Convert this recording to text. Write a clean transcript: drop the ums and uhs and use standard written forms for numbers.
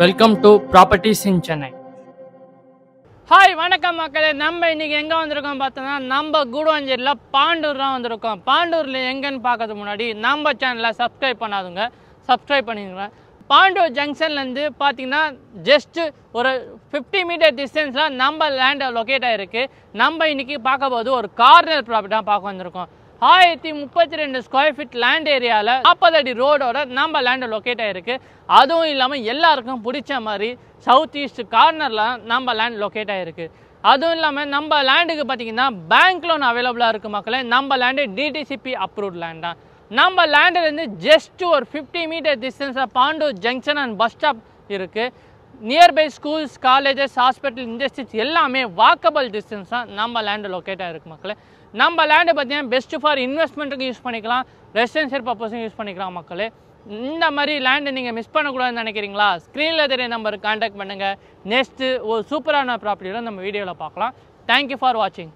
Welcome to Properties in Chennai. Hi வணக்கம் மக்களே. நம்ம இன்றைக்கி எங்கே வந்திருக்கோம் பார்த்தோன்னா நம்ம கூடுவாஞ்சேரியில் பாண்டூர் தான் வந்திருக்கோம். பாண்டூரில் எங்கேன்னு பார்க்கறதுக்கு முன்னாடி நம்ம சேனலை சப்ஸ்கிரைப் பண்ணாதுங்க, சப்ஸ்கிரைப் பண்ணிடுங்க. பாண்டூர் ஜங்ஷன்லேருந்து பார்த்தீங்கன்னா ஜஸ்ட்டு ஒரு 50 மீட்டர் டிஸ்டன்ஸில் நம்ம லேண்ட் லொக்கேட் ஆகிருக்கு. நம்ம இன்றைக்கி பார்க்க போது ஒரு கார்னர் ப்ராப்பர்ட்டி தான் பார்க்க வந்திருக்கோம். 1032 ஸ்கொயர் ஃபீட் லேண்ட் ஏரியாவில் 40 அடி ரோடோட நம்ம லேண்டு லொக்கேட் ஆகிருக்கு. அதுவும் இல்லாமல் எல்லாருக்கும் பிடிச்ச மாதிரி சவுத் ஈஸ்ட் கார்னரில் நம்ம லேண்ட் லொக்கேட் ஆகிருக்கு. அதுவும் இல்லாமல் நம்ம லேண்டுக்கு பார்த்தீங்கன்னா பேங்க் லோன் அவைலபிளாக இருக்குது மக்களே. நம்ம லேண்டு டிடிசிபி அப்ரூவ்ட் லேண்ட் தான். நம்ம லேண்டுலேருந்து ஜஸ்ட் ஒரு 50 மீட்டர் டிஸ்டன்ஸில் Pandur junction and bus stop இருக்குது. Nearby schools, colleges, hospital, industries எல்லாமே வாக்கபிள் டிஸ்டன்ஸ் தான் நம்ம லேண்டு லொக்கேட் ஆகிருக்கு மக்களே. நம்ம லேண்டு பார்த்தீங்கன்னா பெஸ்ட்டு ஃபார் இன்வெஸ்ட்மெண்ட்டுக்கு யூஸ் பண்ணிக்கலாம், ரெசிடென்ஷியல் பர்பஸும் யூஸ் பண்ணிக்கலாம் மக்களே. இந்த மாதிரி லேண்டு நீங்கள் மிஸ் பண்ணக்கூடாதுன்னு நினைக்கிறீங்களா? ஸ்க்ரீனில் தெரிய நம்பருக்கு கான்டாக்ட் பண்ணுங்கள். நெக்ஸ்ட்டு ஒரு சூப்பரான ப்ராப்பர்ட்டியோட நம்ம வீடியோவில் பார்க்கலாம். தேங்க்யூ ஃபார் வாட்சிங்.